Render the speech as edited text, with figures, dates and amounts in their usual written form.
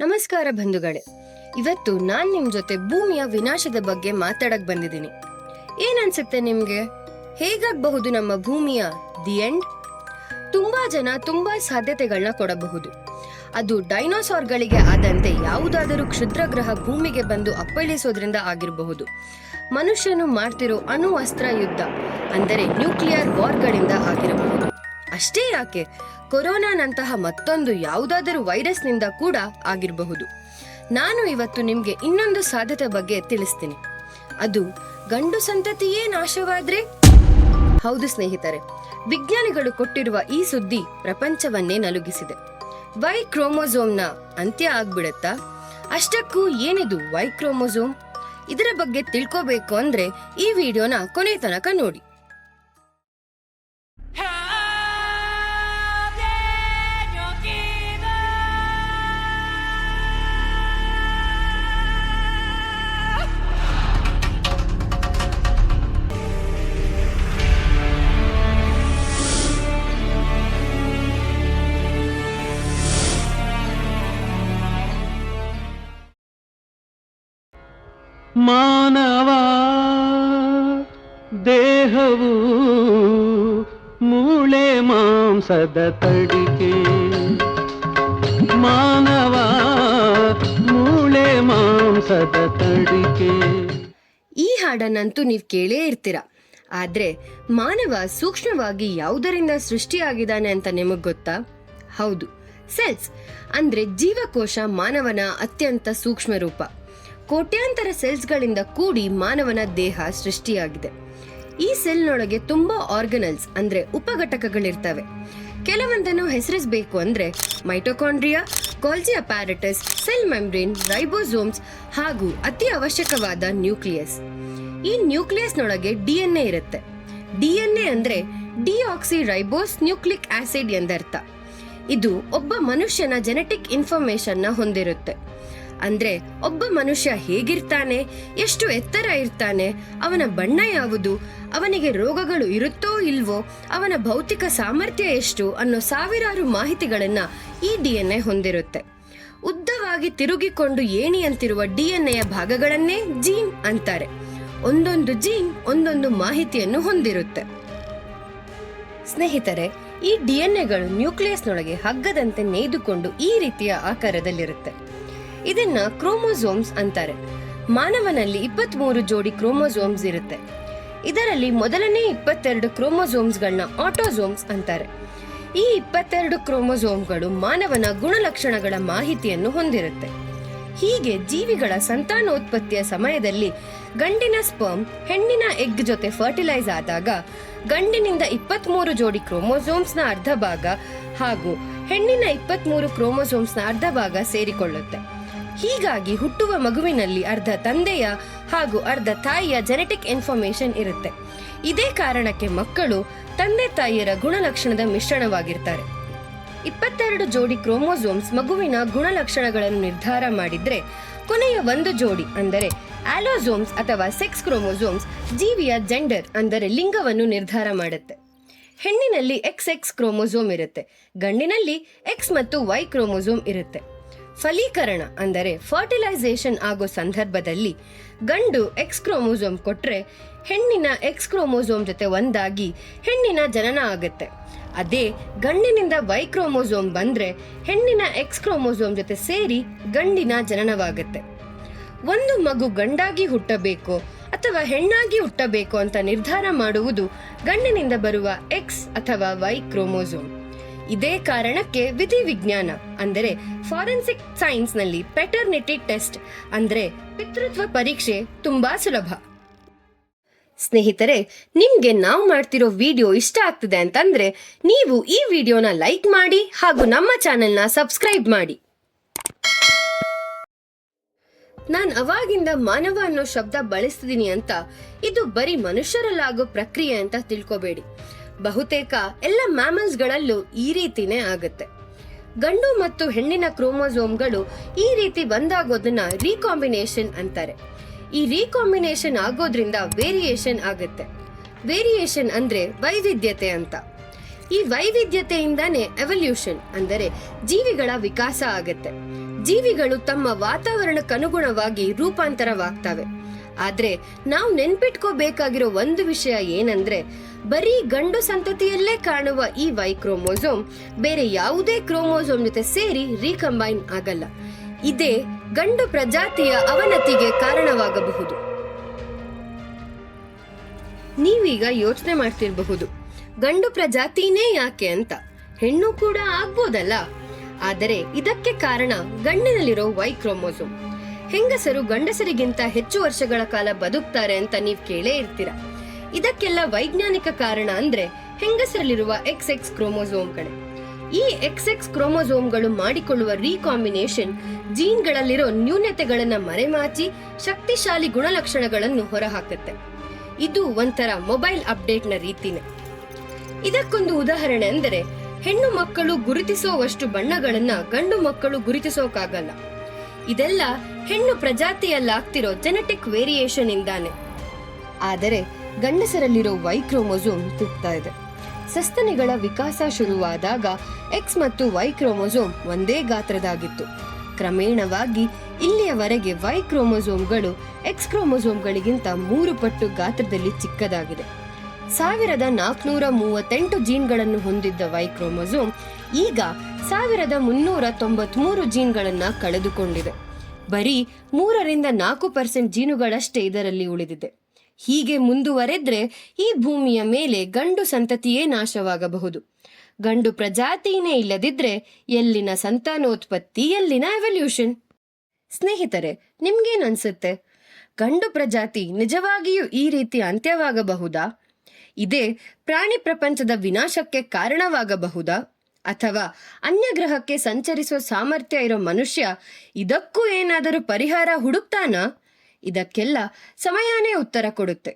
ನಮಸ್ಕಾರ ಬಂಧುಗಳೇ, ಇವತ್ತು ನಾನ್ ನಿಮ್ ಜೊತೆ ಭೂಮಿಯ ವಿನಾಶದ ಬಗ್ಗೆ ಮಾತಾಡಕ್ ಬಂದಿದ್ದೀನಿ. ಏನನ್ಸುತ್ತೆ ನಿಮ್ಗೆ? ಹೇಗಾಗಬಹುದು ನಮ್ಮ ಭೂಮಿಯ ದಿ ಎಂಡ್? ತುಂಬಾ ಜನ ತುಂಬಾ ಸಾಧ್ಯತೆಗಳನ್ನ ಕೊಡಬಹುದು. ಅದು ಡೈನೋಸಾರ್ಗಳಿಗೆ ಆದಂತೆ ಯಾವುದಾದರೂ ಕ್ಷುದ್ರ ಗ್ರಹ ಭೂಮಿಗೆ ಬಂದು ಅಪ್ಪಳಿಸೋದ್ರಿಂದ ಆಗಿರಬಹುದು. ಮನುಷ್ಯನು ಮಾಡ್ತಿರೋ ಅಣು ಅಸ್ತ್ರ ಯುದ್ಧ ಅಂದರೆ ನ್ಯೂಕ್ಲಿಯರ್ ವಾರ್ಗಳಿಂದ ಆಗಿರಬಹುದು. ಅಷ್ಟೇ ಯಾಕೆ, ಕೊರೋನಾನಂತಹ ಮತ್ತೊಂದು ಯಾವುದಾದರೂ ವೈರಸ್ನಿಂದ ಕೂಡ ಆಗಿರಬಹುದು. ನಾನು ಇವತ್ತು ನಿಮ್ಗೆ ಇನ್ನೊಂದು ಸಾಧ್ಯತೆ ಬಗ್ಗೆ ತಿಳಿಸ್ತೀನಿ. ಅದು ಗಂಡು ಸಂತತಿಯೇ ನಾಶವಾದ್ರೆ? ಹೌದು ಸ್ನೇಹಿತರೆ, ವಿಜ್ಞಾನಿಗಳು ಕೊಟ್ಟಿರುವ ಈ ಸುದ್ದಿ ಪ್ರಪಂಚವನ್ನೇ ನಲುಗಿಸಿದೆ. ವೈ ಕ್ರೋಮೋಸೋಮ್ನ ಅಂತ್ಯ ಆಗ್ಬಿಡತ್ತಾ? ಅಷ್ಟಕ್ಕೂ ಏನಿದು ವೈ ಕ್ರೋಮೋಸೋಮ್? ಇದರ ಬಗ್ಗೆ ತಿಳ್ಕೋಬೇಕು ಅಂದ್ರೆ ಈ ವಿಡಿಯೋನ ಕೊನೆ ತನಕ ನೋಡಿ. ಮಾನವ ದೇಹವು ಮೂಳೆ ಮಾಂಸದ ತಡಿಕೆ. ಮಾನವ ಮೂಳೆ ಮಾಂಸದ ತಡಿಕೆ. ಈ ಹಾಡನ್ನಂತೂ ನೀವು ಕೇಳೇ ಇರ್ತೀರ. ಆದ್ರೆ ಮಾನವ ಸೂಕ್ಷ್ಮವಾಗಿ ಯಾವುದರಿಂದ ಸೃಷ್ಟಿಯಾಗಿದ್ದಾನೆ ಅಂತ ನಿಮಗ್ ಗೊತ್ತಾ? ಹೌದು, ಸೆಲ್ಸ್ ಅಂದ್ರೆ ಜೀವಕೋಶ ಮಾನವನ ಅತ್ಯಂತ ಸೂಕ್ಷ್ಮ ರೂಪ. ಕೋಟ್ಯಾಂತರ ಸೆಲ್ಸ್ಗಳಿಂದ ಕೂಡಿ ಮಾನವನ ದೇಹ ಸೃಷ್ಟಿಯಾಗಿದೆ. ಈ ಸೆಲ್ನೊಳಗೆ ತುಂಬಾ ಆರ್ಗನಲ್ಸ್ ಅಂದ್ರೆ ಉಪಘಟಕಗಳಿರ್ತವೆ. ಕೆಲವೊಂದನ್ನು ಹೆಸರಿಸಬೇಕು ಅಂದ್ರೆ mitochondria, ಗಾಲ್ಜಿ apparatus, cell membrane, ribosomes ಹಾಗೂ ಅತಿ ಅವಶ್ಯಕವಾದ ನ್ಯೂಕ್ಲಿಯಸ್. ಈ ನ್ಯೂಕ್ಲಿಯಸ್ನೊಳಗೆ ಡಿಎನ್ಎ ಇರುತ್ತೆ. ಡಿಎನ್ಎ ಅಂದ್ರೆ ಡಿಆಕ್ಸಿ ರೈಬೋಸ್ ನ್ಯೂಕ್ಲಿಕ್ ಆಸಿಡ್ ಎಂದರ್ಥ. ಇದು ಒಬ್ಬ ಮನುಷ್ಯನ ಜೆನೆಟಿಕ್ ಇನ್ಫಾರ್ಮೇಶನ್ ನ ಹೊಂದಿರುತ್ತೆ. ಅಂದ್ರೆ ಒಬ್ಬ ಮನುಷ್ಯ ಹೇಗಿರ್ತಾನೆ, ಎಷ್ಟು ಎತ್ತರ ಇರ್ತಾನೆ, ಅವನ ಬಣ್ಣ ಯಾವುದು, ಅವನಿಗೆ ರೋಗಗಳು ಇರುತ್ತೋ ಇಲ್ವೋ, ಅವನ ಭೌತಿಕ ಸಾಮರ್ಥ್ಯ ಎಷ್ಟು ಅನ್ನೋ ಸಾವಿರಾರು ಮಾಹಿತಿಗಳನ್ನ ಈ ಡಿಎನ್ಎ ಹೊಂದಿರುತ್ತೆ. ಉದ್ದವಾಗಿ ತಿರುಗಿಕೊಂಡು ಏಣಿಯಂತಿರುವ ಡಿಎನ್ಎಯ ಭಾಗಗಳನ್ನೇ ಜೀನ್ ಅಂತಾರೆ. ಒಂದೊಂದು ಜೀನ್ ಒಂದೊಂದು ಮಾಹಿತಿಯನ್ನು ಹೊಂದಿರುತ್ತೆ. ಸ್ನೇಹಿತರೆ, ಈ ಡಿಎನ್ಎಗಳು ನ್ಯೂಕ್ಲಿಯಸ್ನೊಳಗೆ ಹಗ್ಗದಂತೆ ನೇಯ್ದುಕೊಂಡು ಈ ರೀತಿಯ ಆಕಾರದಲ್ಲಿರುತ್ತೆ. ಇದನ್ನ ಕ್ರೋಮೋಸೋಮ್ಸ್ ಅಂತಾರೆ. ಮಾನವನಲ್ಲಿ 23 ಜೋಡಿ ಕ್ರೋಮೋಸೋಮ್ಸ್ ಇರುತ್ತೆ. ಇದರಲ್ಲಿ ಮೊದಲನೇ 22 ಕ್ರೋಮೋಸೋಮ್ಸ್ಗಳನ್ನ ಆಟೋಸೋಮ್ಸ್ ಅಂತಾರೆ. ಈ 22 ಕ್ರೋಮೋಸೋಮ್ಗಳು ಮಾನವನ ಗುಣಲಕ್ಷಣಗಳ ಮಾಹಿತಿಯನ್ನು ಹೊಂದಿರುತ್ತೆ. ಹೀಗೆ ಜೀವಿಗಳ ಸಂತಾನೋತ್ಪತ್ತಿಯ ಸಮಯದಲ್ಲಿ ಗಂಡಿನ ಸ್ಪರ್ಮ್ ಹೆಣ್ಣಿನ ಎಗ್ ಜೊತೆ ಫರ್ಟಿಲೈಸ್ ಆದಾಗ ಗಂಡಿನಿಂದ 23 ಜೋಡಿ ಕ್ರೋಮೋಸೋಮ್ಸ್ನ ಅರ್ಧ ಭಾಗ ಹಾಗೂ ಹೆಣ್ಣಿನ 23 ಕ್ರೋಮೋಸೋಮ್ಸ್ನ ಅರ್ಧ ಭಾಗ ಸೇರಿಕೊಳ್ಳುತ್ತೆ. ಹೀಗಾಗಿ ಹುಟ್ಟುವ ಮಗುವಿನಲ್ಲಿ ಅರ್ಧ ತಂದೆಯ ಹಾಗೂ ಅರ್ಧ ತಾಯಿಯ ಜೆನೆಟಿಕ್ ಇನ್ಫಾರ್ಮೇಶನ್ ಇರುತ್ತೆ. ಇದೇ ಕಾರಣಕ್ಕೆ ಮಕ್ಕಳು ತಂದೆ ತಾಯಿಯರ ಗುಣಲಕ್ಷಣದ ಮಿಶ್ರಣವಾಗಿರ್ತಾರೆ. 22 ಜೋಡಿ ಕ್ರೋಮೋಸೋಮ್ಸ್ ಮಗುವಿನ ಗುಣಲಕ್ಷಣಗಳನ್ನು ನಿರ್ಧಾರ ಮಾಡಿದ್ರೆ, ಕೊನೆಯ ಒಂದು ಜೋಡಿ ಅಂದರೆ ಆಲೋಸೋಮ್ಸ್ ಅಥವಾ ಸೆಕ್ಸ್ ಕ್ರೋಮೋಸೋಮ್ಸ್ ಜೀವಿಯ ಜೆಂಡರ್ ಅಂದರೆ ಲಿಂಗವನ್ನು ನಿರ್ಧಾರ ಮಾಡುತ್ತೆ. ಹೆಣ್ಣಿನಲ್ಲಿ XX ಕ್ರೋಮೋಸೋಮ್ ಇರುತ್ತೆ, ಗಂಡಿನಲ್ಲಿ X ಮತ್ತು Y ಕ್ರೋಮೋಸೋಮ್ ಇರುತ್ತೆ. ಫಲೀಕರಣ ಅಂದರೆ ಫರ್ಟಿಲೈಸೇಷನ್ ಆಗೋ ಸಂದರ್ಭದಲ್ಲಿ ಗಂಡು X ಕ್ರೋಮೋಸೋಮ್ ಕೊಟ್ರೆ ಹೆಣ್ಣಿನ X ಕ್ರೋಮೋಸೋಮ್ ಜೊತೆ ಒಂದಾಗಿ ಹೆಣ್ಣಿನ ಜನನ ಆಗುತ್ತೆ. ಅದೇ ಗಂಡಿನಿಂದ Y ಕ್ರೋಮೋಸೋಮ್ ಬಂದ್ರೆ ಹೆಣ್ಣಿನ X ಕ್ರೋಮೋಸೋಮ್ ಜೊತೆ ಸೇರಿ ಗಂಡಿನ ಜನನವಾಗುತ್ತೆ. ಒಂದು ಮಗು ಗಂಡಾಗಿ ಹುಟ್ಟಬೇಕು ಅಥವಾ ಹೆಣ್ಣಾಗಿ ಹುಟ್ಟಬೇಕು ಅಂತ ನಿರ್ಧಾರ ಮಾಡುವುದು ಗಂಡಿನಿಂದ ಬರುವ X ಅಥವಾ Y ಕ್ರೋಮೋಸೋಮ್. ಇದೇ ಕಾರಣಕ್ಕೆ ವಿಧಿವಿಜ್ಞಾನ ಅಂದರೆ ಫಾರೆನ್ಸಿಕ್ ಸೈನ್ಸ್ ನಲ್ಲಿ ಪೆಟರ್ನಿಟಿ ಟೆಸ್ಟ್ ಅಂದ್ರೆ ಪಿತೃತ್ವ ಪರೀಕ್ಷೆ ತುಂಬಾ ಸುಲಭ. ಸ್ನೇಹಿತರೆ, ನಿಮ್ಗೆ ನಾವು ಮಾಡ್ತಿರೋ ವಿಡಿಯೋ ಇಷ್ಟ ಆಗ್ತಿದೆ ಅಂತಂದ್ರೆ ನೀವು ಈ ವಿಡಿಯೋನ ಲೈಕ್ ಮಾಡಿ ಹಾಗೂ ನಮ್ಮ ಚಾನೆಲ್ನ ಸಬ್ಸ್ಕ್ರೈಬ್ ಮಾಡಿ. ನಾನ್ ಅವಾಗಿಂದ ಮಾನವ ಅನ್ನೋ ಶಬ್ದ ಬಳಸ್ತಿದ್ದೀನಿ ಅಂತ ಇದು ಬರೀ ಮನುಷ್ಯರಲ್ಲಾಗೋ ಪ್ರಕ್ರಿಯೆ ಅಂತ ತಿಳ್ಕೊಬೇಡಿ. ಬಹುತೇಕ ಎಲ್ಲ ಮ್ಯಾಮಲ್ಸ್ಗಳಲ್ಲೂ ಈ ರೀತಿನೇ ಆಗುತ್ತೆ. ಗಂಡು ಮತ್ತು ಹೆಣ್ಣಿನ ಕ್ರೋಮೋಸೋಮ್ಗಳು ಈ ರೀತಿ ಒಂದಾಗೋದನ್ನ ರೀಕಾಂಬಿನೇಷನ್ ಅಂತಾರೆ. ಈ ರೀಕಾಂಬಿನೇಷನ್ ಆಗೋದ್ರಿಂದ ವೇರಿಯೇಷನ್ ಆಗುತ್ತೆ. ವೇರಿಯೇಷನ್ ಅಂದ್ರೆ ವೈವಿಧ್ಯತೆ ಅಂತ. ಈ ವೈವಿಧ್ಯತೆಯಿಂದಾನೇ ಎವಲ್ಯೂಷನ್ ಅಂದರೆ ಜೀವಿಗಳ ವಿಕಾಸ ಆಗತ್ತೆ. ಜೀವಿಗಳು ತಮ್ಮ ವಾತಾವರಣಕ್ಕನುಗುಣವಾಗಿ ರೂಪಾಂತರವಾಗ್ತವೆ. ಆದ್ರೆ ನಾವು ನೆನ್ಪಿಟ್ಕೋಬೇಕಾಗಿರೋ ಒಂದು ವಿಷಯ ಏನಂದ್ರೆ, ಬರೀ ಗಂಡು ಸಂತತಿಯಲ್ಲೇ ಕಾಣುವ ಈ ವೈ ಕ್ರೋಮೋಸೋಮ್ ಬೇರೆ ಯಾವುದೇ ಕ್ರೋಮೋಸೋಮ್ ಜೊತೆ ಸೇರಿ ರೀಕಂಬೈನ್ ಆಗಲ್ಲ. ಇದೇ ಗಂಡು ಪ್ರಜಾತಿಯ ಅವನತಿಗೆ ಕಾರಣವಾಗಬಹುದು. ನೀವೀಗ ಯೋಚನೆ ಮಾಡ್ತಿರಬಹುದು, ಗಂಡು ಪ್ರಜಾತಿನೇ ಯಾಕೆ ಅಂತ. ಹೆಣ್ಣು ಕೂಡ ಆಗ್ಬೋದಲ್ಲ. ಆದರೆ ಇದಕ್ಕೆ ಕಾರಣ ಗಂಡಿನಲ್ಲಿರೋ ವೈ ಕ್ರೋಮೋಸೋಮ್. ಹೆಂಗಸರು ಗಂಡಸರಿಗಿಂತ ಹೆಚ್ಚು ವರ್ಷಗಳ ಕಾಲ ಬದುಕ್ತಾರೆ ಅಂತ ನೀವ್ ಕೇಳೇ ಇರ್ತೀರ. ಇದಕ್ಕೆಲ್ಲ ವೈಜ್ಞಾನಿಕ ಕಾರಣ ಅಂದ್ರೆ ಹೆಂಗಸರಲ್ಲಿರುವ XX ಕ್ರೋಮೋಸೋಮ್ಗಳೇ. ಈ XX ಕ್ರೋಮೋಸೋಮ್ಗಳು ಮಾಡಿಕೊಳ್ಳುವ ರೀಕಾಂಬಿನೇಷನ್ ಜೀನ್ಗಳಲ್ಲಿರೋ ನ್ಯೂನತೆಗಳನ್ನ ಮರೆಮಾಚಿ ಶಕ್ತಿಶಾಲಿ ಗುಣಲಕ್ಷಣಗಳನ್ನು ಹೊರಹಾಕುತ್ತೆ. ಇದು ಒಂಥರ ಮೊಬೈಲ್ ಅಪ್ಡೇಟ್ನ ರೀತಿನೇ. ಇದಕ್ಕೊಂದು ಉದಾಹರಣೆ ಅಂದರೆ, ಹೆಣ್ಣು ಮಕ್ಕಳು ಗುರುತಿಸೋವಷ್ಟು ಬಣ್ಣಗಳನ್ನ ಗಂಡು ಮಕ್ಕಳು ಗುರುತಿಸೋಕಾಗಲ್ಲ. ಇದೆಲ್ಲ ಹೆಣ್ಣು ಪ್ರಜಾತಿಯಲ್ಲಾಗ್ತಿರೋ ಜೆನೆಟಿಕ್ ವೇರಿಯೇಷನ್ ಇಂದಾನೆ. ಆದರೆ ಗಂಡಸರಲ್ಲಿರೋ ವೈ ಕ್ರೋಮೋಸೋಮ್ ತಿಕ್ತಾ ಇದೆ. ಸಸ್ತನಿಗಳ ವಿಕಾಸ ಶುರುವಾದಾಗ X ಮತ್ತು Y ಕ್ರೋಮೋಸೋಮ್ ಒಂದೇ ಗಾತ್ರದಾಗಿತ್ತು. ಕ್ರಮೇಣವಾಗಿ ಇಲ್ಲಿಯವರೆಗೆ ವೈ ಕ್ರೋಮೋಸೋಮ್ಗಳು X ಕ್ರೋಮೋಸೋಮ್ಗಳಿಗಿಂತ 3 ಪಟ್ಟು ಗಾತ್ರದಲ್ಲಿ ಚಿಕ್ಕದಾಗಿದೆ. 1438 ಜೀನ್ಗಳನ್ನು ಹೊಂದಿದ್ದ ವೈ ಕ್ರೋಮೋಸೋಮ್ ಈಗ 1393 ಜೀನ್ಗಳನ್ನ ಕಳೆದುಕೊಂಡಿದೆ. ಬರೀ 3-4% ಜೀನುಗಳಷ್ಟೇ ಇದರಲ್ಲಿ ಉಳಿದಿದೆ. ಹೀಗೆ ಮುಂದುವರೆದ್ರೆ ಈ ಭೂಮಿಯ ಮೇಲೆ ಗಂಡು ಸಂತತಿಯೇ ನಾಶವಾಗಬಹುದು. ಗಂಡು ಪ್ರಜಾತಿನೇ ಇಲ್ಲದಿದ್ರೆ ಎಲ್ಲಿನ ಸಂತಾನೋತ್ಪತ್ತಿ, ಎಲ್ಲಿನ ಎವಲ್ಯೂಷನ್? ಸ್ನೇಹಿತರೆ, ನಿಮ್ಗೇನ್ ಅನ್ಸುತ್ತೆ? ಗಂಡು ಪ್ರಜಾತಿ ನಿಜವಾಗಿಯೂ ಈ ರೀತಿ ಅಂತ್ಯವಾಗಬಹುದಾ? ಇದೇ ಪ್ರಾಣಿ ಪ್ರಪಂಚದ ವಿನಾಶಕ್ಕೆ ಕಾರಣವಾಗಬಹುದಾ? ಅಥವಾ ಅನ್ಯ ಗ್ರಹಕ್ಕೆ ಸಂಚರಿಸುವ ಸಾಮರ್ಥ್ಯ ಇರೋ ಮನುಷ್ಯ ಇದಕ್ಕೂ ಏನಾದರೂ ಪರಿಹಾರ ಹುಡುಕ್ತಾನಾ? ಇದಕ್ಕೆಲ್ಲ ಸಮಯನೇ ಉತ್ತರ ಕೊಡುತ್ತೆ.